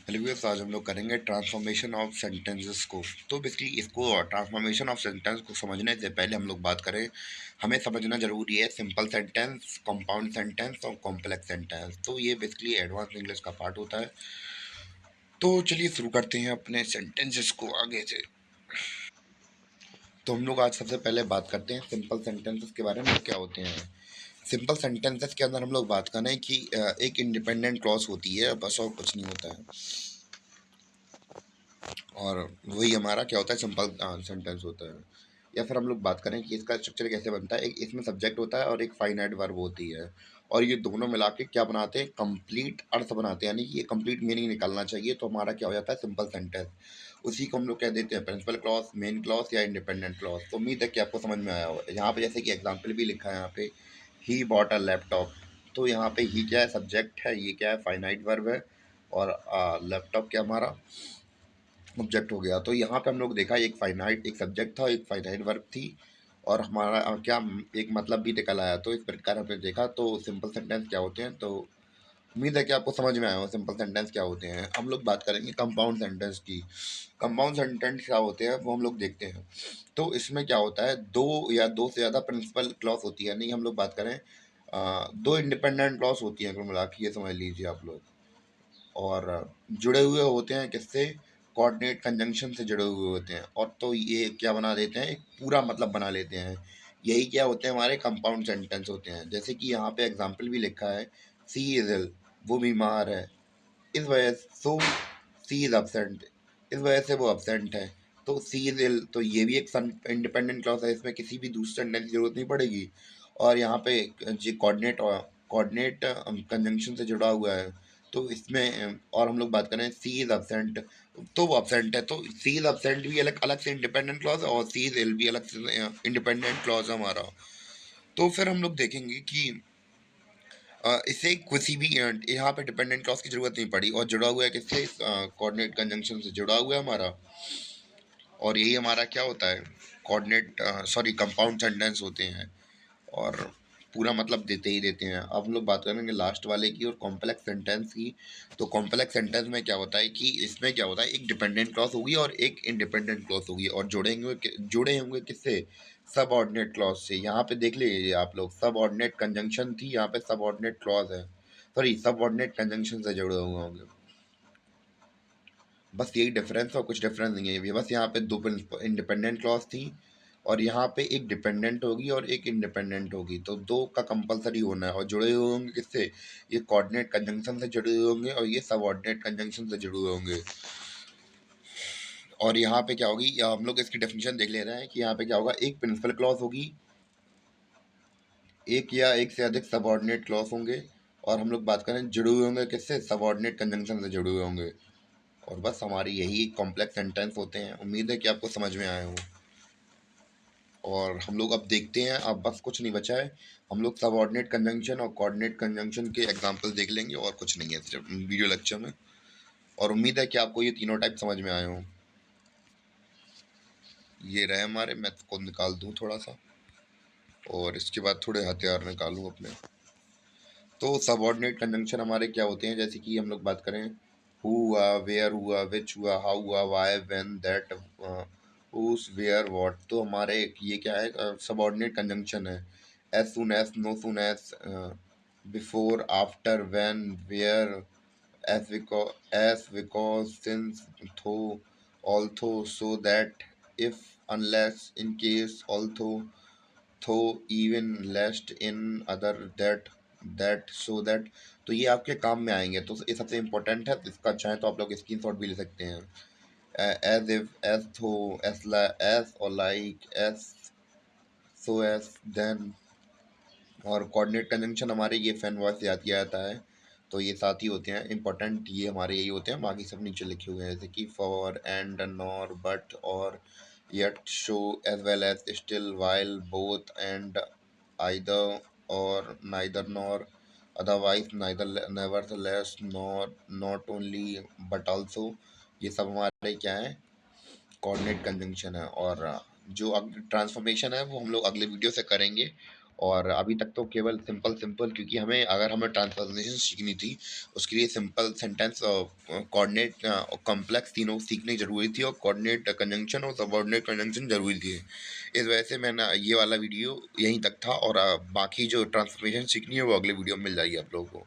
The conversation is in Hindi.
हेलो व्यूअर्स, आज हम लोग करेंगे ट्रांसफॉर्मेशन ऑफ सेंटेंसेस को। तो बेसिकली इसको ट्रांसफॉर्मेशन ऑफ सेंटेंस को समझने से पहले हम लोग बात करें, हमें समझना जरूरी है सिंपल सेंटेंस, कंपाउंड सेंटेंस और कॉम्प्लेक्स सेंटेंस। तो ये बेसिकली एडवांस इंग्लिश का पार्ट होता है। तो चलिए शुरू करते हैं अपने सेंटेंसेस को आगे से। तो हम लोग आज सबसे पहले बात करते हैं सिंपल सेंटेंसेस के बारे में, क्या होते हैं। सिंपल सेंटेंसेस के अंदर हम लोग बात करें कि एक इंडिपेंडेंट क्लॉज होती है, बस और कुछ नहीं होता है। और वही हमारा क्या होता है, सिंपल सेंटेंस होता है। या फिर हम लोग बात करें कि इसका स्ट्रक्चर कैसे बनता है, एक इसमें सब्जेक्ट होता है और एक फाइनाइट वर्ब होती है, और ये दोनों मिला के क्या बनाते हैं, कंप्लीट अर्थ बनाते हैं, यानी कि ये कंप्लीट मीनिंग निकलना चाहिए। तो हमारा क्या हो जाता है, सिंपल सेंटेंस। उसी को हम लोग कह देते हैं प्रिंसिपल क्लॉज, मेन क्लॉज या इंडिपेंडेंट क्लॉज। तो उम्मीद है कि आपको समझ में आया होगा। यहाँ पे जैसे कि एग्जाम्पल भी लिखा है, यहाँ पे ही बॉट अ लैपटॉप। तो यहाँ पे ही क्या है, सब्जेक्ट है, ये क्या है, फाइनाइट वर्ब है, और लैपटॉप क्या हमारा ऑब्जेक्ट हो गया। तो यहाँ पे हम लोग देखा, एक फाइनाइट एक सब्जेक्ट था, एक फाइनाइट वर्ब थी, और हमारा क्या एक मतलब भी निकल आया। तो इस प्रकार हमने देखा तो सिंपल सेंटेंस क्या होते हैं। तो उम्मीद है कि आपको समझ में आया हो सिंपल सेंटेंस क्या होते हैं। हम लोग बात करेंगे कंपाउंड सेंटेंस की। कंपाउंड सेंटेंस क्या होते हैं वो हम लोग देखते हैं। तो इसमें क्या होता है, दो या दो से ज़्यादा प्रिंसिपल क्लॉज होती है। नहीं, हम लोग बात करें दो इंडिपेंडेंट क्लॉज होती हैं, कुल मिला के ये समझ लीजिए आप लोग। और जुड़े हुए होते हैं किससे, कोऑर्डिनेट कंजंक्शन से जुड़े हुए होते हैं। और तो ये क्या बना देते हैं, एक पूरा मतलब बना लेते हैं। यही क्या होते हैं, हमारे कंपाउंड सेंटेंस होते हैं। जैसे कि यहाँ पे एग्जांपल भी लिखा है, सी इज इल, वो बीमार है, इस वजह सो सी इज अपसेंट, इस वजह से वो अपसेंट है। तो सी इज इल, तो ये भी एक इंडिपेंडेंट क्लॉज है, इसमें किसी भी दूसरे सेंटेंस की जरूरत नहीं पड़ेगी। और यहाँ पे जी कोऑर्डिनेट कोऑर्डिनेट कंजंक्शन से जुड़ा हुआ है। तो इसमें और हम लोग बात करें सी इज अपसेंट, तो वो अपसेंट है। तो सी इज अपसेंट भी अलग अलग से इंडिपेंडेंट क्लॉज है, और सी इज इल भी अलग से इंडिपेंडेंट क्लॉज है हमारा। तो फिर हम लोग देखेंगे कि इसे किसी भी यहाँ पे डिपेंडेंट क्लॉज की जरूरत नहीं पड़ी, और जुड़ा हुआ है किससे, कोऑर्डिनेट कंजंक्शन से जुड़ा हुआ है हमारा। और यही हमारा क्या होता है, कोऑर्डिनेट सॉरी कंपाउंड सेंटेंस होते हैं, और पूरा मतलब देते ही देते हैं। अब हम लोग बात करेंगे लास्ट वाले की, और कॉम्प्लेक्स सेंटेंस की। तो कॉम्प्लेक्स सेंटेंस में क्या होता है कि इसमें क्या होता है, एक डिपेंडेंट क्लॉज होगी और एक इंडिपेंडेंट क्लॉज होगी, और जुड़े होंगे किससे, सब ऑर्डिनेट क्लॉज से। यहाँ पे देख लीजिए आप लोग, सब ऑर्डिनेट कंजंक्शन थी, यहाँ पे सब ऑर्डिनेट क्लॉज है, सॉरी सब ऑर्डिनेट कंजंक्शन से जुड़े हुए होंगे। बस यही डिफरेंस, और कुछ डिफरेंस नहीं है। ये बस यहाँ पे दो इंडिपेंडेंट क्लॉज थी, और यहाँ पे एक डिपेंडेंट होगी और एक इंडिपेंडेंट होगी। तो दो का कंपलसरी होना है, और जुड़े हुए होंगे किससे, ये कोऑर्डिनेट कंजंक्शन से जुड़े हुए होंगे, और ये सबऑर्डिनेट कंजंक्शन से जुड़े हुए होंगे। और यहाँ पे क्या होगी, या हम लोग इसकी डेफिनेशन देख ले रहे हैं कि यहाँ पे क्या होगा, एक प्रिंसिपल क्लॉज होगी, एक या एक से अधिक सबऑर्डिनेट क्लॉज होंगे, और हम लोग बात करें जुड़े हुए होंगे किससे, सबऑर्डिनेट कंजंक्शन से जुड़े हुए होंगे। और बस हमारी यही कॉम्प्लेक्स सेंटेंस होते हैं। उम्मीद है कि आपको समझ में आए हो। और हम लोग अब देखते हैं, अब बस कुछ नहीं बचा है, हम लोग सबऑर्डिनेट कंजंक्शन और कोऑर्डिनेट कंजंक्शन के एग्जांपल देख लेंगे, और कुछ नहीं है सिर्फ वीडियो लेक्चर में। और उम्मीद है कि आपको ये तीनों टाइप समझ में आए हों। ये रहे हमारे, मैं को निकाल दूं थोड़ा सा, और इसके बाद थोड़े हथियार निकालूं अपने। तो सबऑर्डिनेट कंजंक्शन हमारे क्या होते हैं, जैसे कि हम लोग बात करें, हु हुआ, वेयर हुआ, विच हुआ, हाउ हुआ, why, when, that, whose, where, what. तो हमारे ये क्या है, सबऑर्डिनेट कंजंक्शन है। As soon as, no soon as, before, after, when, where, because, since, though, although, so that, if, unless, in case, although, though, even, lest, in, order, that, so that. तो ये आपके काम में आएंगे, तो ये सबसे इम्पोर्टेंट है। तो इसका चाहे तो आप लोग स्क्रीनशॉट भी ले सकते हैं। As if, as though, as और like, as, so as, then. और कोऑर्डिनेट कंजंक्शन हमारे ये फैन वॉइस से याद किया जाता है। तो ये साथ ही होते हैं इंपॉर्टेंट, ये हमारे यही होते हैं, बाकी सब नीचे लिखे हुए हैं, जैसे कि फॉर, एंड, नॉर, बट, और, yet, show, as well as, still, while, both, and, either, or, neither, nor, otherwise, neither, nevertheless, nor, not only, but also। ये सब हमारे क्या है, कोऑर्डिनेट कंजंक्शन है। और जो ट्रांसफॉर्मेशन है वो हम लोग अगले वीडियो से करेंगे। और अभी तक तो केवल सिंपल क्योंकि हमें ट्रांसफॉर्मेशन सीखनी थी, उसके लिए सिंपल सेंटेंस, कोऑर्डिनेट, कॉम्प्लेक्स तीनों सीखनी ज़रूरी थी और कोऑर्डिनेट कंजंक्शन और सबऑर्डिनेट कंजंक्शन ज़रूरी थी। इस वजह से मैंने ये वाला वीडियो यहीं तक था और बाकी जो ट्रांसफॉर्मेशन सीखनी है वो अगले वीडियो में मिल जाएगी आप लोगों को।